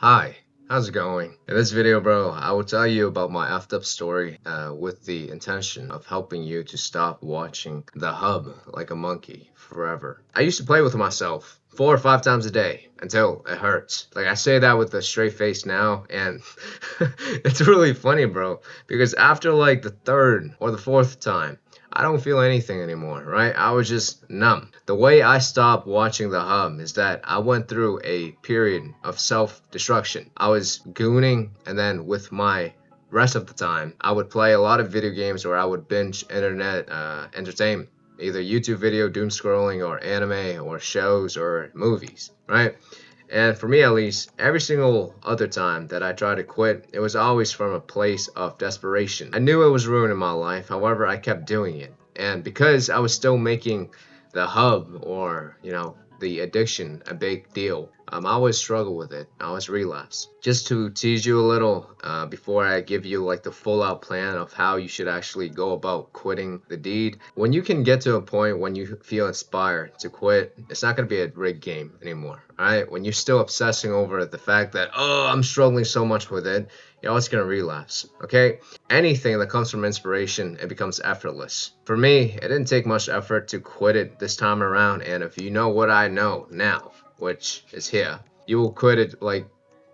Hi, how's it going? In this video, bro, I will tell you about my effed up story with the intention of helping you to stop watching the hub like a monkey forever. I used to play with myself 4 or 5 times a day until it hurts. Like, I say that with a straight face now, and it's really funny, bro, because after like the third or the fourth time, I don't feel anything anymore, right? I was just numb. The way I stopped watching the hub is that I went through a period of self-destruction. I was gooning, and then with my rest of the time, I would play a lot of video games, or I would binge internet entertainment, either YouTube video, doom scrolling, or anime, or shows, or movies, right? And for me at least, every single other time that I tried to quit, it was always from a place of desperation. I knew it was ruining my life, however, I kept doing it. And because I was still making the hub, or, the addiction a big deal, I always struggle with it. I always relapse. Just to tease you a little, before I give you like the full out plan of how you should actually go about quitting the deed, when you can get to a point when you feel inspired to quit, it's not going to be a rigged game anymore. Alright? When you're still obsessing over the fact that, oh, I'm struggling so much with it, you're always going to relapse. Okay? Anything that comes from inspiration, it becomes effortless. For me, it didn't take much effort to quit it this time around, and if you know what I know now, which is here, you will quit it like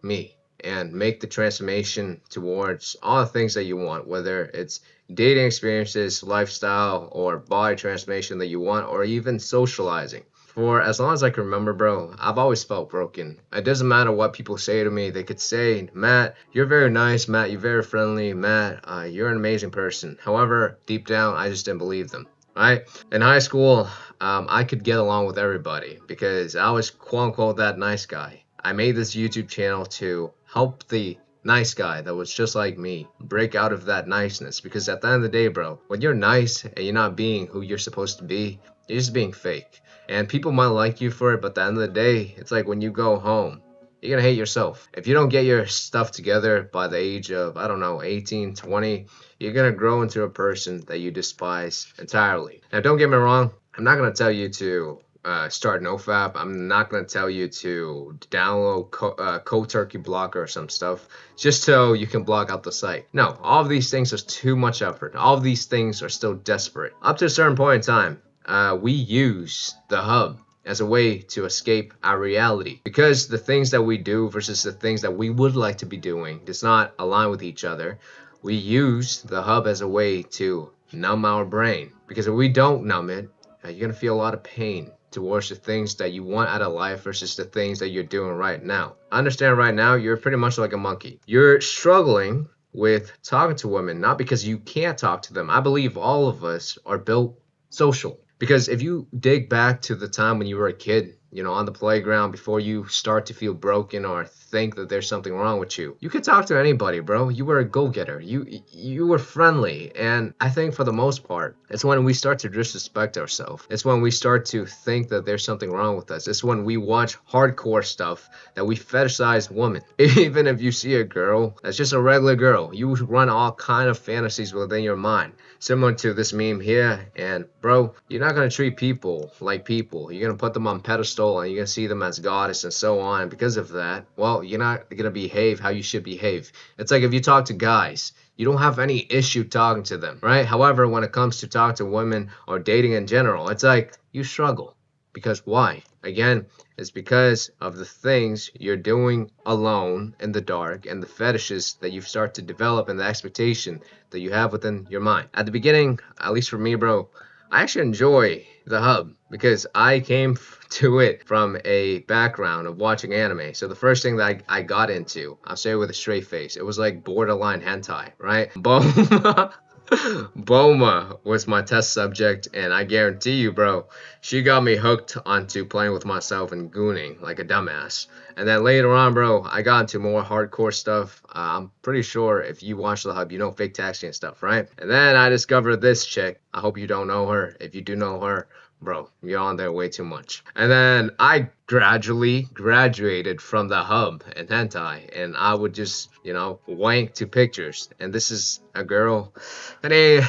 me and make the transformation towards all the things that you want, whether it's dating experiences, lifestyle, or body transformation that you want, or even socializing. For as long as I can remember, bro, I've always felt broken. It doesn't matter what people say to me. They could say, Matt, you're very nice. Matt, you're very friendly. Matt, you're an amazing person. However, deep down, I just didn't believe them. Right? In high school, I could get along with everybody because I was quote unquote that nice guy. I made this YouTube channel to help the nice guy that was just like me break out of that niceness, because at the end of the day, bro, when you're nice and you're not being who you're supposed to be, you're just being fake. And people might like you for it, but at the end of the day, it's like when you go home, you're gonna hate yourself. If you don't get your stuff together by the age of, I don't know, 18, 20, you're gonna grow into a person that you despise entirely. Now, don't get me wrong, I'm not gonna tell you to start NoFap. I'm not gonna tell you to download Cold Turkey Blocker or some stuff just so you can block out the site. No, all of these things are too much effort. All of these things are still desperate. Up to a certain point in time, we use the hub as a way to escape our reality, because the things that we do versus the things that we would like to be doing does not align with each other. We use the hub as a way to numb our brain, because if we don't numb it, you're gonna feel a lot of pain towards the things that you want out of life versus the things that you're doing right now. I understand right now you're pretty much like a monkey. You're struggling with talking to women, not because you can't talk to them. I believe all of us are built social. Because if you dig back to the time when you were a kid, on the playground, before you start to feel broken or think that there's something wrong with you, you could talk to anybody, bro. You were a go-getter. You were friendly. And I think for the most part, it's when we start to disrespect ourselves. It's when we start to think that there's something wrong with us. It's when we watch hardcore stuff that we fetishize women. Even if you see a girl that's just a regular girl, you run all kind of fantasies within your mind. Similar to this meme here. And bro, you're not going to treat people like people. You're going to put them on pedestal and you're going to see them as goddess and so on. And because of that, well, you're not going to behave how you should behave. It's like if you talk to guys, you don't have any issue talking to them, right? However, when it comes to talking to women or dating in general, it's like you struggle. Because why? Again, it's because of the things you're doing alone in the dark and the fetishes that you start to develop and the expectation that you have within your mind. At the beginning, at least for me, bro, I actually enjoy the hub because I came to it from a background of watching anime. So the first thing that I got into, I'll say it with a straight face, it was like borderline hentai, right? Boom. Boma was my test subject, and I guarantee you, bro, she got me hooked onto playing with myself and gooning like a dumbass. And then later on, bro, I got into more hardcore stuff. I'm pretty sure if you watch the hub, you know fake taxi and stuff, right? And then I discovered this chick. I hope you don't know her. If you do know her, bro, you're on there way too much. And then I gradually graduated from the hub and hentai, and I would just, wank to pictures. And this is a girl.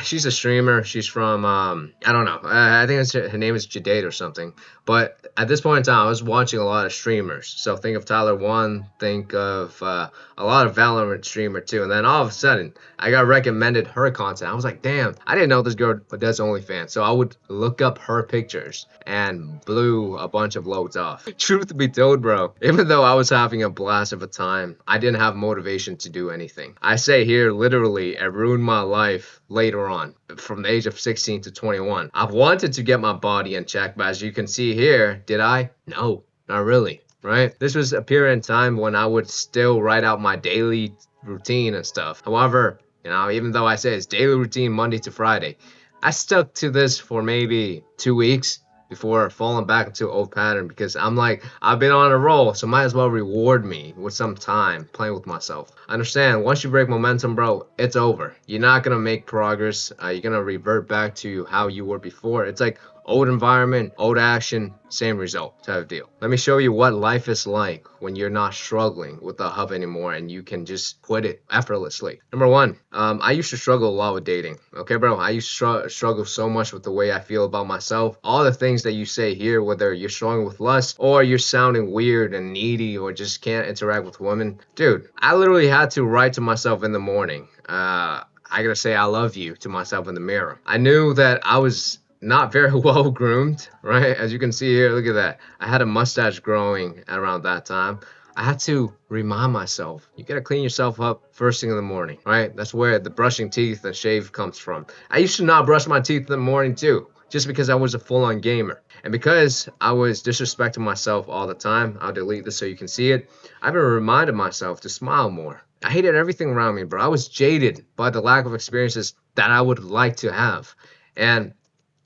She's a streamer. She's from I don't know. I think her name is Jadate or something. But at this point in time, I was watching a lot of streamers. So think of Tyler One. Think of a lot of Valorant streamer too. And then all of a sudden, I got recommended her content. I was like, damn, I didn't know this girl does OnlyFans. So I would look up her pictures and blew a bunch of loads off. Truth be told, bro, even though I was having a blast of a time, I didn't have motivation to do anything. I say here, literally, it ruined my life later on, from the age of 16 to 21. I've wanted to get my body in check, but as you can see here, did I? No, not really. Right? This was a period in time when I would still write out my daily routine and stuff. However, even though I say it's daily routine Monday to Friday, I stuck to this for maybe 2 weeks before falling back into old pattern, because I'm like, I've been on a roll, so might as well reward me with some time playing with myself. Understand, once you break momentum, bro, it's over. You're not gonna make progress. You're gonna revert back to how you were before. It's like old environment, old action, same result type of deal. Let me show you what life is like when you're not struggling with the hub anymore and you can just quit it effortlessly. Number one, I used to struggle a lot with dating. Okay, bro, I used to struggle so much with the way I feel about myself. All the things that you say here, whether you're struggling with lust or you're sounding weird and needy or just can't interact with women. Dude, I literally had to write to myself in the morning. I gotta say I love you to myself in the mirror. I knew that I was not very well groomed, right? As you can see here, look at that. I had a mustache growing around that time. I had to remind myself, you gotta clean yourself up first thing in the morning, right? That's where the brushing teeth and shave comes from. I used to not brush my teeth in the morning too, just because I was a full-on gamer. And because I was disrespecting myself all the time, I'll delete this so you can see it. I've been reminding myself to smile more. I hated everything around me, bro. I was jaded by the lack of experiences that I would like to have. And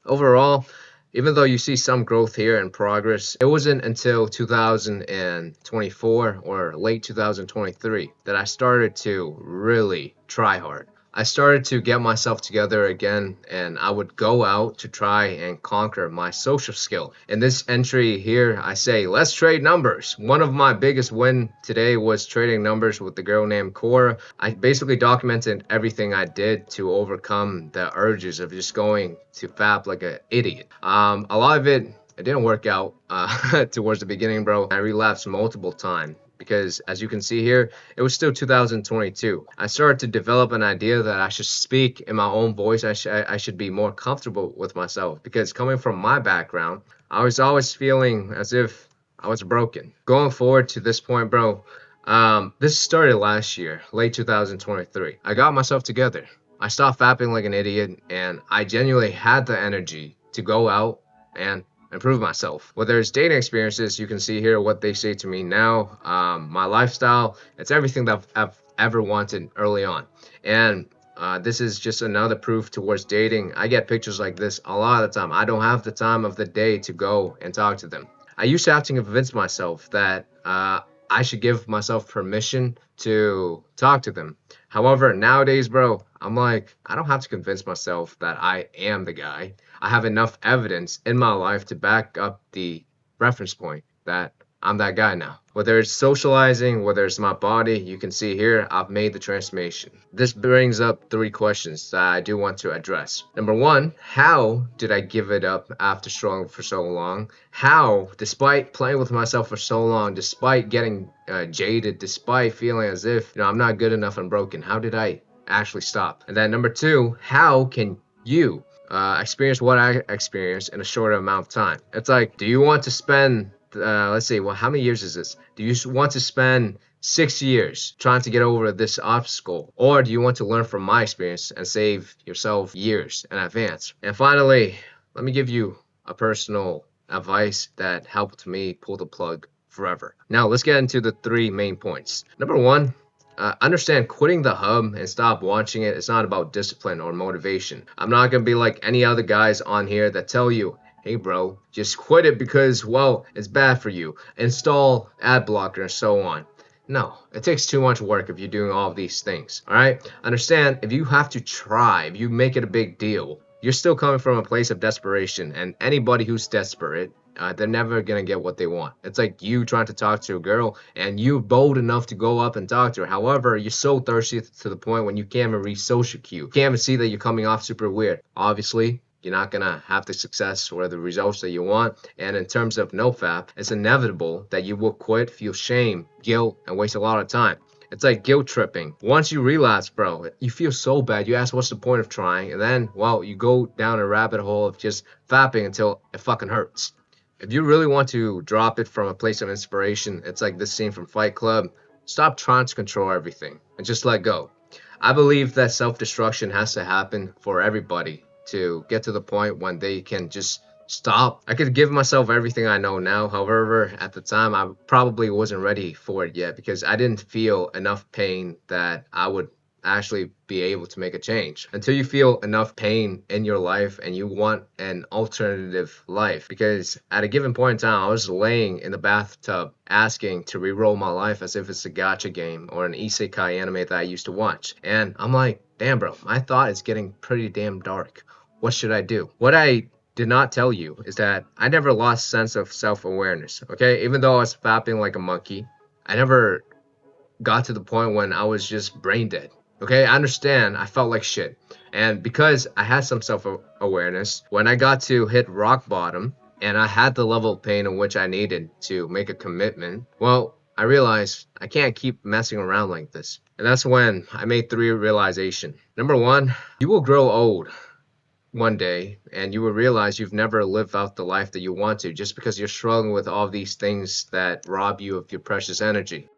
overall, even though you see some growth here and progress, it wasn't until 2024 or late 2023 that I started to really try hard. I started to get myself together again, and I would go out to try and conquer my social skill. In this entry here, I say, let's trade numbers. One of my biggest win today was trading numbers with the girl named Cora. I basically documented everything I did to overcome the urges of just going to fap like an idiot. A lot of it didn't work out towards the beginning, bro. I relapsed multiple times. Because as you can see here, it was still 2022. I started to develop an idea that I should speak in my own voice. I should be more comfortable with myself, because coming from my background, I was always feeling as if I was broken. Going forward to this point, bro, this started last year, late 2023. I got myself together. I stopped fapping like an idiot, and I genuinely had the energy to go out and improve myself. Whether it's dating experiences, you can see here what they say to me now. My lifestyle, it's everything that I've ever wanted early on. And this is just another proof towards dating. I get pictures like this a lot of the time. I don't have the time of the day to go and talk to them. I used to have to convince myself that I should give myself permission to talk to them. However, nowadays, bro, I'm like, I don't have to convince myself that I am the guy. I have enough evidence in my life to back up the reference point that I'm that guy now. Whether it's socializing, whether it's my body, you can see here, I've made the transformation. This brings up 3 questions that I do want to address. Number 1, how did I give it up after struggling for so long? How, despite playing with myself for so long, despite getting jaded, despite feeling as if I'm not good enough and broken, how did I actually stop? And then number 2, how can you experience what I experienced in a shorter amount of time? It's like, do you want to spend let's say, well, how many years is this? Do you want to spend 6 years trying to get over this obstacle? Or do you want to learn from my experience and save yourself years in advance? And finally, let me give you a personal advice that helped me pull the plug forever. Now, let's get into the 3 main points. Number 1, understand quitting the hub and stop watching it. It's not about discipline or motivation. I'm not going to be like any other guys on here that tell you, hey bro, just quit it because, well, it's bad for you. Install ad blocker and so on. No, it takes too much work if you're doing all of these things, all right? Understand, if you have to try, if you make it a big deal, you're still coming from a place of desperation, and anybody who's desperate they're never gonna get what they want. It's like you trying to talk to a girl and you're bold enough to go up and talk to her. However, you're so thirsty to the point when you can't even read social cue. You can't even see that you're coming off super weird. Obviously, you're not gonna have the success or the results that you want. And in terms of nofap, it's inevitable that you will quit, feel shame, guilt, and waste a lot of time. It's like guilt tripping. Once you relapse, bro, you feel so bad. You ask, what's the point of trying? And then, well, you go down a rabbit hole of just fapping until it fucking hurts. If you really want to drop it from a place of inspiration, it's like this scene from Fight Club. Stop trying to control everything and just let go. I believe that self-destruction has to happen for everybody to get to the point when they can just stop. I could give myself everything I know now. However, at the time, I probably wasn't ready for it yet because I didn't feel enough pain that I would actually be able to make a change. Until you feel enough pain in your life and you want an alternative life. Because at a given point in time, I was laying in the bathtub asking to re-roll my life as if it's a gacha game or an isekai anime that I used to watch. And I'm like, damn bro, my thought is getting pretty damn dark. What should I do? What I did not tell you is that I never lost sense of self-awareness, okay? Even though I was fapping like a monkey, I never got to the point when I was just brain dead. Okay, I understand I felt like shit. And because I had some self-awareness, when I got to hit rock bottom and I had the level of pain in which I needed to make a commitment, well, I realized I can't keep messing around like this. And that's when I made 3 realizations. Number 1, you will grow old one day and you will realize you've never lived out the life that you want to just because you're struggling with all these things that rob you of your precious energy.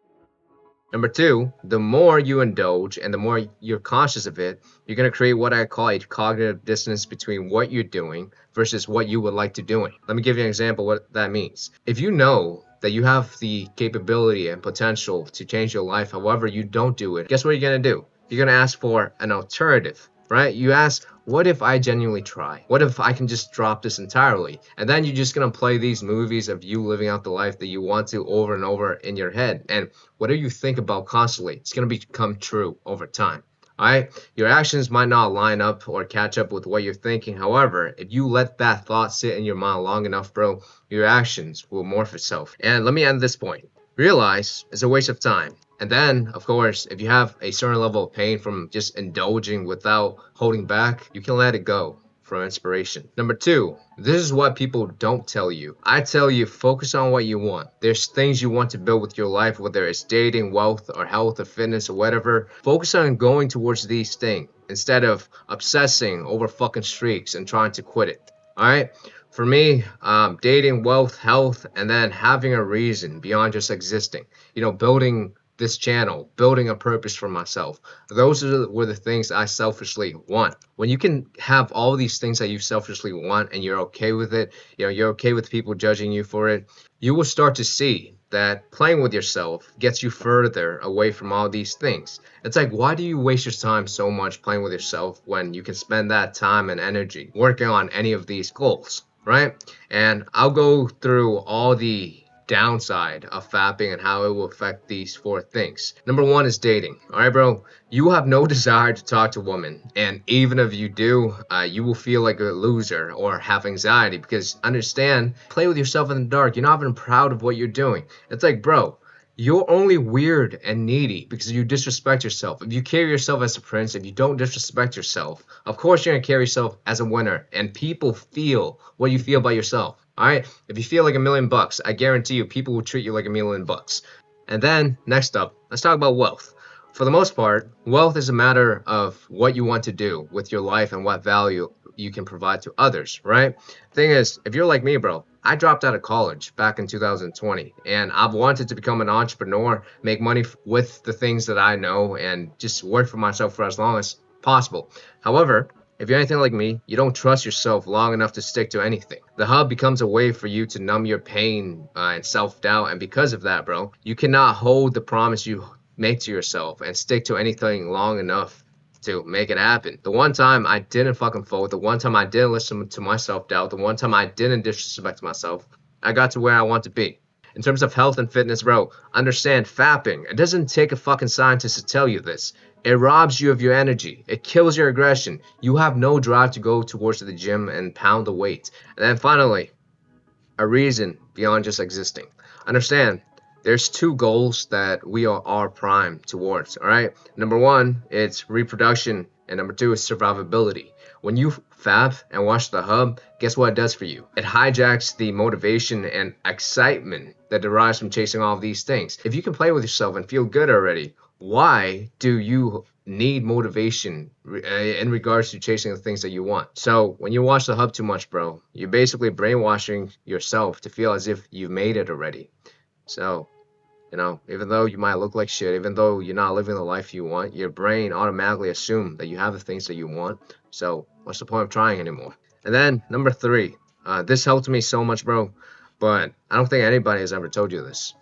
Number 2, the more you indulge and the more you're conscious of it, you're going to create what I call a cognitive dissonance between what you're doing versus what you would like to do. Let me give you an example what that means. If you know that you have the capability and potential to change your life, however you don't do it, guess what you're going to do? You're going to ask for an alternative, right? You ask, what if I genuinely try? What if I can just drop this entirely? And then you're just going to play these movies of you living out the life that you want to over and over in your head. And whatever you think about constantly, it's going to become true over time. All right, your actions might not line up or catch up with what you're thinking. However, if you let that thought sit in your mind long enough, bro, your actions will morph itself. And let me end this point. Realize it's a waste of time. And then, of course, if you have a certain level of pain from just indulging without holding back, you can let it go for inspiration. Number 2, this is what people don't tell you. I tell you, focus on what you want. There's things you want to build with your life, whether it's dating, wealth, or health, or fitness, or whatever. Focus on going towards these things instead of obsessing over fucking streaks and trying to quit it. All right? For me, dating, wealth, health, and then having a reason beyond just existing. You know, building this channel, building a purpose for myself. Those were the things I selfishly want. When you can have all these things that you selfishly want and you're okay with it, you know, you're okay with people judging you for it, you will start to see that playing with yourself gets you further away from all these things. It's like, why do you waste your time so much playing with yourself when you can spend that time and energy working on any of these goals, right? And I'll go through all the downside of fapping and how it will affect these 4 things. Number 1 is dating. All right, bro, you have no desire to talk to women, and even if you do, you will feel like a loser or have anxiety because understand, play with yourself in the dark. You're not even proud of what you're doing. It's like, bro, you're only weird and needy because you disrespect yourself. If you carry yourself as a prince, if you don't disrespect yourself, of course you're going to carry yourself as a winner. And people feel what you feel about yourself. All right? If you feel like $1,000,000, I guarantee you people will treat you like $1,000,000. And then, next up, let's talk about wealth. For the most part, wealth is a matter of what you want to do with your life and what value you can provide to others, right? Thing is, if you're like me, bro, I dropped out of college back in 2020 and I've wanted to become an entrepreneur, make money with the things that I know and just work for myself for as long as possible. However, if you're anything like me, you don't trust yourself long enough to stick to anything. The hub becomes a way for you to numb your pain and self-doubt, and because of that, bro, you cannot hold the promise you make to yourself and stick to anything long enough to make it happen. The one time I didn't fucking fold, the one time I didn't listen to my self-doubt, the one time I didn't disrespect myself, I got to where I want to be. In terms of health and fitness, bro, understand fapping. It doesn't take a fucking scientist to tell you this. It robs you of your energy. It kills your aggression. You have no drive to go towards the gym and pound the weight. And then finally, a reason beyond just existing. Understand, there's two goals that we are primed towards, all right? Number one, it's reproduction, and number two is survivability. When you fab and watch the hub, guess what it does for you? It hijacks the motivation and excitement that derives from chasing all of these things. If you can play with yourself and feel good already, why do you need motivation in regards to chasing the things that you want? So when you watch the hub too much, bro, you're basically brainwashing yourself to feel as if you've made it already. So, even though you might look like shit, even though you're not living the life you want, your brain automatically assumes that you have the things that you want. So what's the point of trying anymore? And then number three, this helped me so much, bro, but I don't think anybody has ever told you this.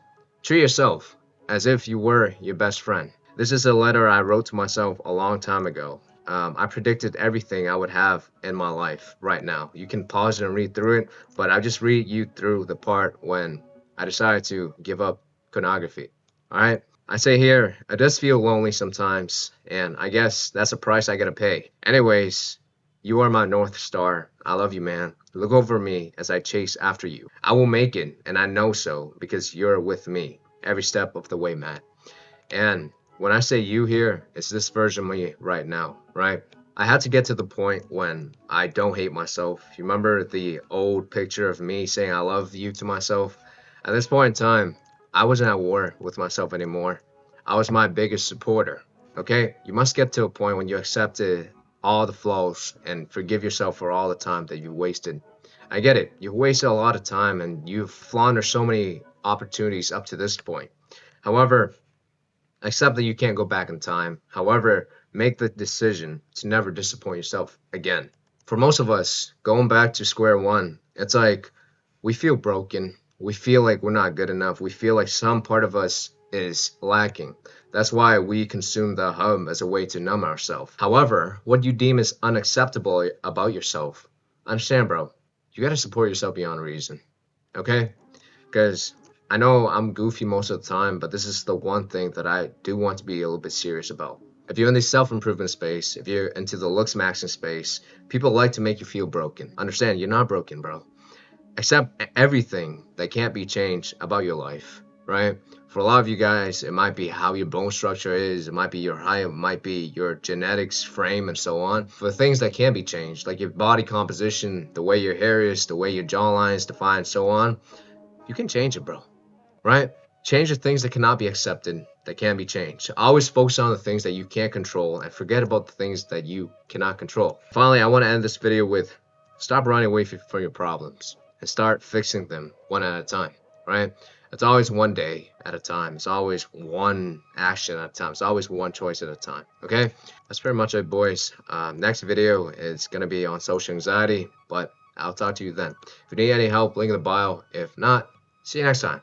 Treat yourself as if you were your best friend. This is a letter I wrote to myself a long time ago. I predicted everything I would have in my life right now. You can pause it and read through it, but I'll just read you through the part when I decided to give up pornography. Alright? I say here, it does feel lonely sometimes, and I guess that's a price I gotta pay. Anyways, you are my North Star. I love you, man. Look over me as I chase after you. I will make it, and I know so, because you're with me every step of the way, Matt. And when I say you here, it's this version of me right now, right? I had to get to the point when I don't hate myself. You remember the old picture of me saying I love you to myself? At this point in time, I wasn't at war with myself anymore. I was my biggest supporter, okay? You must get to a point when you accepted all the flaws and forgive yourself for all the time that you wasted. I get it. You've wasted a lot of time and you've floundered so many opportunities up to this point. However, accept that you can't go back in time. However, make the decision to never disappoint yourself again. For most of us, going back to square one, it's like we feel broken. We feel like we're not good enough. We feel like some part of us is lacking. That's why we consume the hub as a way to numb ourselves. However, what you deem is unacceptable about yourself, understand, bro, you gotta support yourself beyond reason. Okay? Because I know I'm goofy most of the time, but this is the one thing that I do want to be a little bit serious about. If you're in the self-improvement space, if you're into the looks maxing space, people like to make you feel broken. Understand, you're not broken, bro. Accept everything that can't be changed about your life, right? For a lot of you guys, it might be how your bone structure is, it might be your height, it might be your genetics, frame, and so on. For things that can be changed, like your body composition, the way your hair is, the way your jawline is defined, so on, you can change it, bro, right? Change the things that cannot be accepted, that can be changed. Always focus on the things that you can't control and forget about the things that you cannot control. Finally, I want to end this video with stop running away from your problems and start fixing them one at a time, right? It's always one day at a time. It's always one action at a time. It's always one choice at a time, okay? That's pretty much it, boys. Next video is going to be on social anxiety, but I'll talk to you then. If you need any help, link in the bio. If not, see you next time.